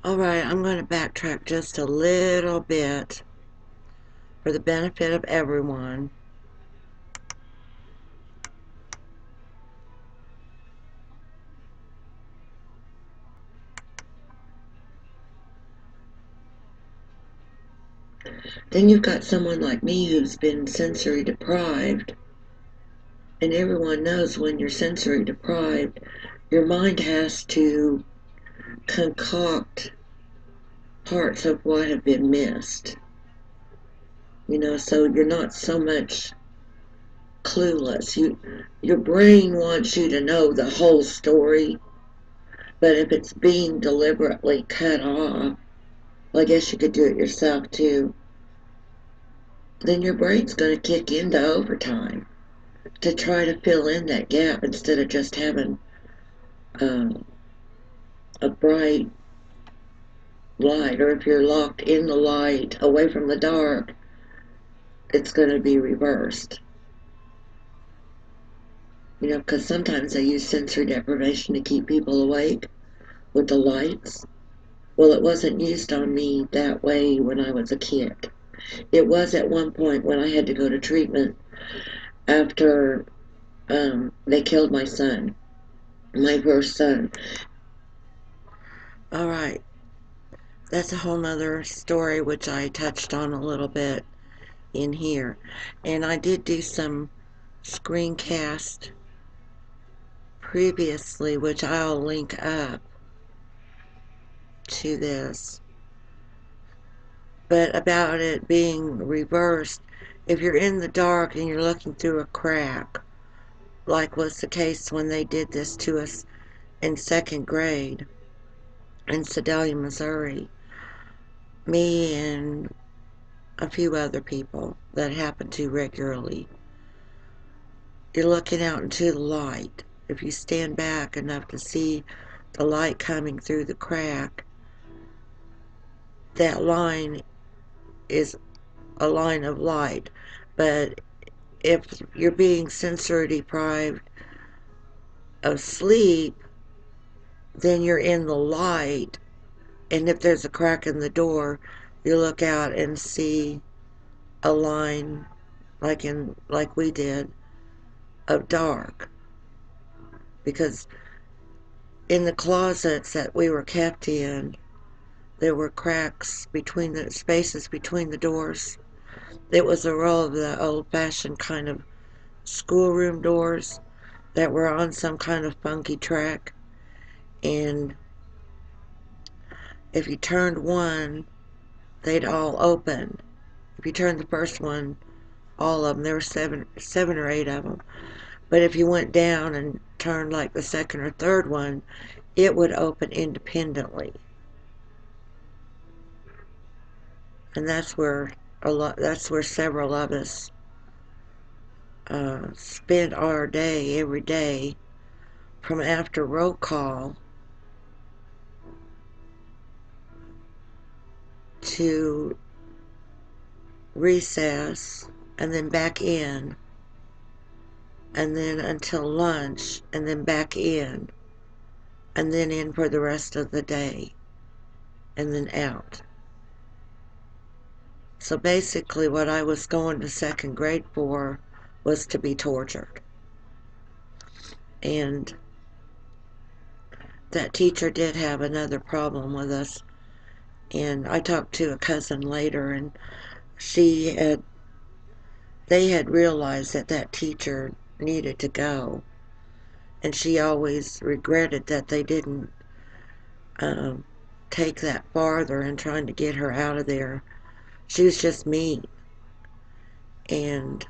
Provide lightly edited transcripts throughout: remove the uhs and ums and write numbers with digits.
Alright, I'm going to backtrack just a little bit for the benefit of everyone. Then you've got someone like me who's been sensory deprived, and everyone knows when you're sensory deprived, your mind has to concoct parts of what have been missed. So you're not so much clueless. Your brain wants you to know the whole story, but if it's being deliberately cut off, well, I guess you could do it yourself too, then your brain's going to kick into overtime to try to fill in that gap instead of just having um, a bright light. Or if you're locked in the light away from the dark, it's going to be reversed. Because sometimes they use sensory deprivation to keep people awake with the lights. Well, it wasn't used on me that way when I was a kid. It was at one point when I had to go to treatment after they killed my son, my first son. All right, that's a whole nother story which I touched on a little bit in here. And I did do some screencast previously, which I'll link up to this. But about it being reversed, if you're in the dark and you're looking through a crack, like was the case when they did this to us in second grade in Sedalia, Missouri, me and a few other people that happen to regularly, you're looking out into the light. If you stand back enough to see the light coming through the crack, that line is a line of light. But if you're being sensory deprived of sleep, then you're in the light, and if there's a crack in the door, you look out and see a line like we did of dark. Because in the closets that we were kept in, there were cracks between the spaces between the doors. It was a row of the old-fashioned kind of schoolroom doors that were on some kind of funky track, and if you turned one, they'd all open. If you turned the first one, all of them. There were seven or eight of them. But if you went down and turned like the second or third one, it would open independently. And that's where several of us spent our day every day from after roll call to recess and then back in and then until lunch and then back in and then in for the rest of the day and then out. So basically what I was going to second grade for was to be tortured. And that teacher did have another problem with us. And I talked to a cousin later, and they had realized that that teacher needed to go. And she always regretted that they didn't um, take that farther in trying to get her out of there. She was just mean. And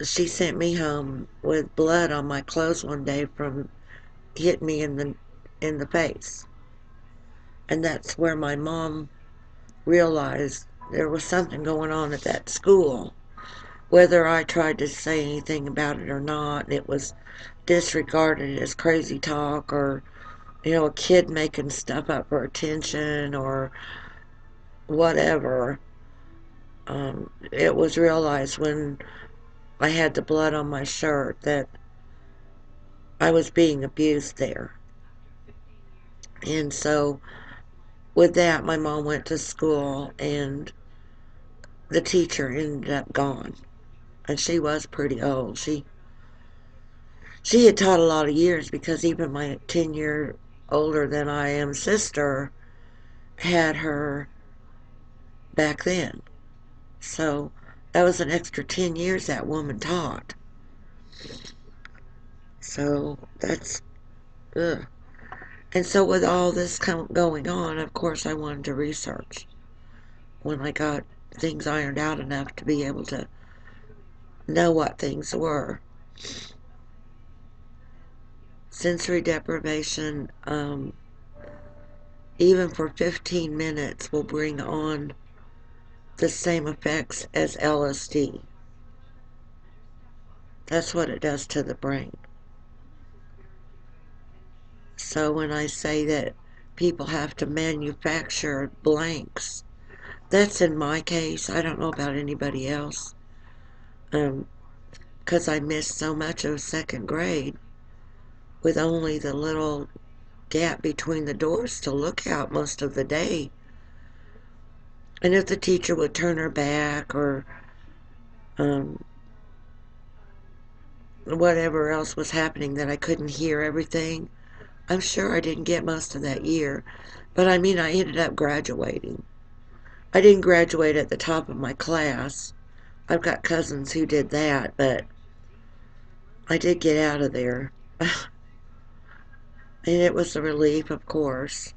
she sent me home with blood on my clothes one day from hitting me in the face. And that's where my mom realized there was something going on at that school. Whether I tried to say anything about it or not, it was disregarded as crazy talk, or a kid making stuff up for attention or whatever. It was realized when I had the blood on my shirt that I was being abused there. And so with that, my mom went to school, and the teacher ended up gone. And she was pretty old. She had taught a lot of years, because even my 10-year older than I am sister had her back then. So that was an extra 10 years that woman taught. So that's, ugh. And so with all this going on, of course I wanted to research when I got things ironed out enough to be able to know what things were. Sensory deprivation, even for 15 minutes, will bring on the same effects as LSD. That's what it does to the brain. So when I say that people have to manufacture blanks, that's in my case. I don't know about anybody else. Because I missed so much of second grade with only the little gap between the doors to look out most of the day. And if the teacher would turn her back, or um, whatever else was happening that I couldn't hear everything, I'm sure I didn't get most of that year. But I mean, I ended up graduating. I didn't graduate at the top of my class. I've got cousins who did that, but I did get out of there. And it was a relief, of course.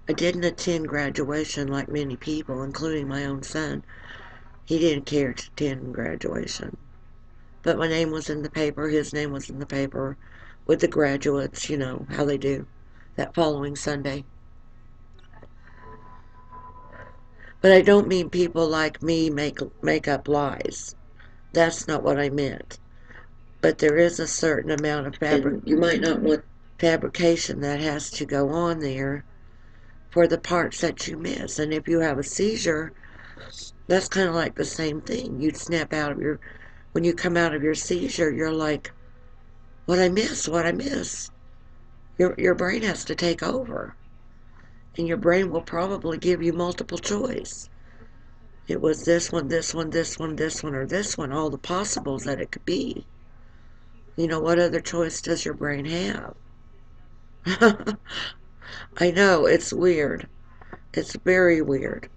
I didn't attend graduation like many people, including my own son. He didn't care to attend graduation. But my name was in the paper, his name was in the paper with the graduates, you know, how they do that following Sunday. But I don't mean people like me make up lies. That's not what I meant. But there is a certain amount of you might not want fabrication that has to go on there for the parts that you miss. And if you have a seizure, that's kind of like the same thing. You'd snap out of your, when you come out of your seizure, you're like, what I miss, what I miss. Your brain has to take over. And your brain will probably give you multiple choice. It was this one, this one, this one, this one, or this one, all the possibles that it could be. You know, what other choice does your brain have? I know, it's weird. It's very weird.